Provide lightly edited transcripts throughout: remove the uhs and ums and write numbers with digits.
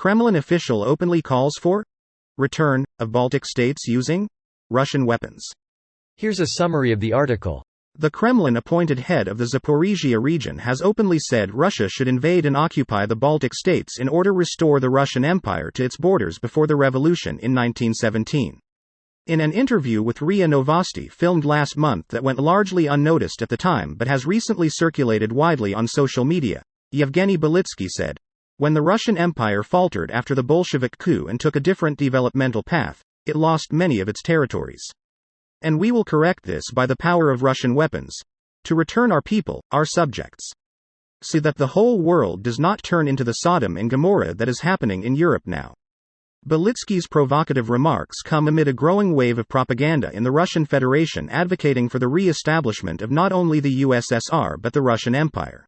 Kremlin official openly calls for return of Baltic states using Russian weapons. Here's a summary of the article. The Kremlin-appointed head of the Zaporizhia region has openly said Russia should invade and occupy the Baltic states in order to restore the Russian Empire to its borders before the revolution in 1917. In an interview with RIA Novosti filmed last month that went largely unnoticed at the time but has recently circulated widely on social media, Yevgeny Belitsky said, "When the Russian Empire faltered after the Bolshevik coup and took a different developmental path, it lost many of its territories. And we will correct this by the power of Russian weapons, to return our people, our subjects, so that the whole world does not turn into the Sodom and Gomorrah that is happening in Europe now." Belitsky's provocative remarks come amid a growing wave of propaganda in the Russian Federation advocating for the re-establishment of not only the USSR but the Russian Empire.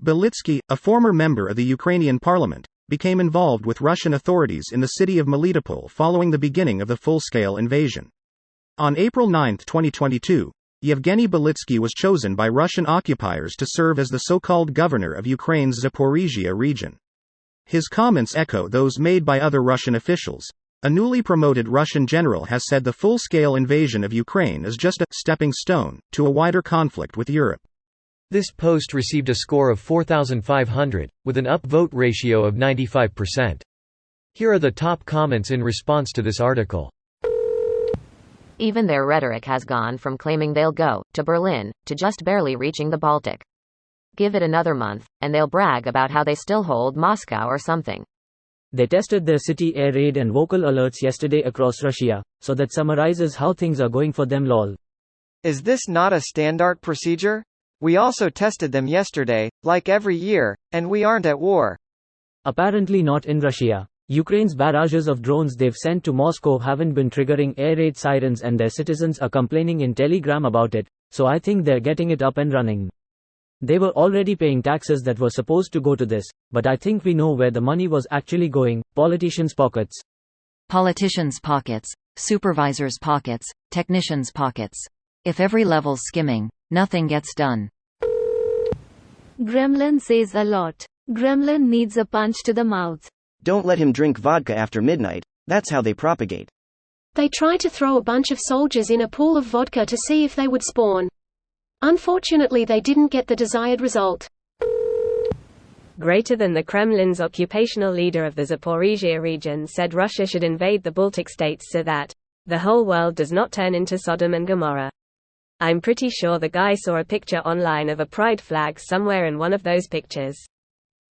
Belitsky, a former member of the Ukrainian parliament, became involved with Russian authorities in the city of Melitopol following the beginning of the full-scale invasion. On April 9, 2022, Yevgeny Belitsky was chosen by Russian occupiers to serve as the so-called governor of Ukraine's Zaporizhia region. His comments echo those made by other Russian officials. A newly promoted Russian general has said the full-scale invasion of Ukraine is just a stepping stone to a wider conflict with Europe. This post received a score of 4,500, with an upvote ratio of 95%. Here are the top comments in response to this article. Even their rhetoric has gone from claiming they'll go to Berlin, to just barely reaching the Baltic. Give it another month, and they'll brag about how they still hold Moscow or something. They tested their city air raid and vocal alerts yesterday across Russia, so that summarizes how things are going for them lol. Is this not a standard procedure? We also tested them yesterday, like every year, and we aren't at war. Apparently not in Russia. Ukraine's barrages of drones they've sent to Moscow haven't been triggering air raid sirens and their citizens are complaining in Telegram about it, so I think they're getting it up and running. They were already paying taxes that were supposed to go to this, but I think we know where the money was actually going: politicians' pockets. Politicians' pockets, supervisors' pockets, technicians' pockets. If every level's skimming, nothing gets done. Kremlin says a lot. Kremlin needs a punch to the mouth. Don't let him drink vodka after midnight, that's how they propagate. They tried to throw a bunch of soldiers in a pool of vodka to see if they would spawn. Unfortunately, they didn't get the desired result. Greater than the Kremlin's occupational leader of the Zaporizhia region said Russia should invade the Baltic states so that the whole world does not turn into Sodom and Gomorrah. I'm pretty sure the guy saw a picture online of a pride flag somewhere in one of those pictures.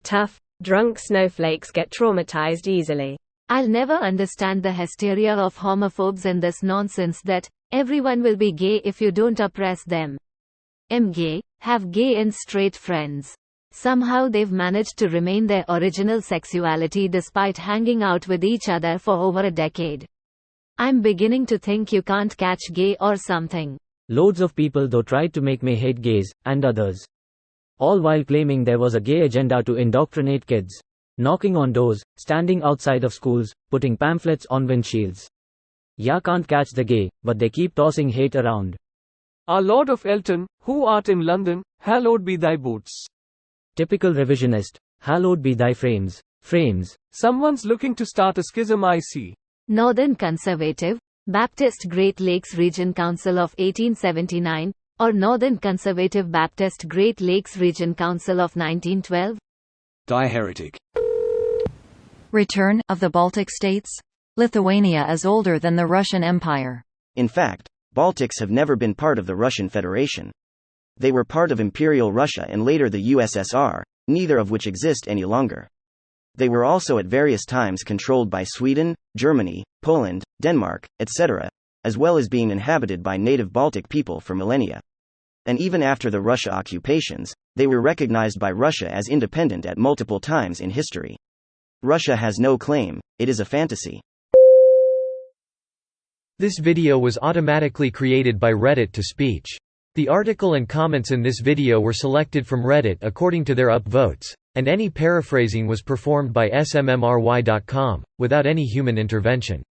Tough, drunk snowflakes get traumatized easily. I'll never understand the hysteria of homophobes and this nonsense that everyone will be gay if you don't oppress them. I'm gay, have gay and straight friends. Somehow they've managed to remain their original sexuality despite hanging out with each other for over a decade. I'm beginning to think you can't catch gay or something. Loads of people though tried to make me hate gays, and others. All while claiming there was a gay agenda to indoctrinate kids. Knocking on doors, standing outside of schools, putting pamphlets on windshields. Ya can't catch the gay, but they keep tossing hate around. Our Lord of Elton, who art in London, hallowed be thy boots. Typical revisionist, hallowed be thy frames. Frames. Someone's looking to start a schism, I see. Northern Conservative, Baptist Great Lakes Region Council of 1879, or Northern Conservative Baptist Great Lakes Region Council of 1912? Die heretic. Return of the Baltic states? Lithuania is older than the Russian Empire. In fact, Baltics have never been part of the Russian Federation. They were part of Imperial Russia and later the USSR, neither of which exist any longer. They were also at various times controlled by Sweden, Germany, Poland, Denmark, etc., as well as being inhabited by native Baltic people for millennia. And even after the Russia occupations, they were recognized by Russia as independent at multiple times in history. Russia has no claim, it is a fantasy. This video was automatically created by Reddit to speech. The article and comments in this video were selected from Reddit according to their upvotes, and any paraphrasing was performed by smmry.com, without any human intervention.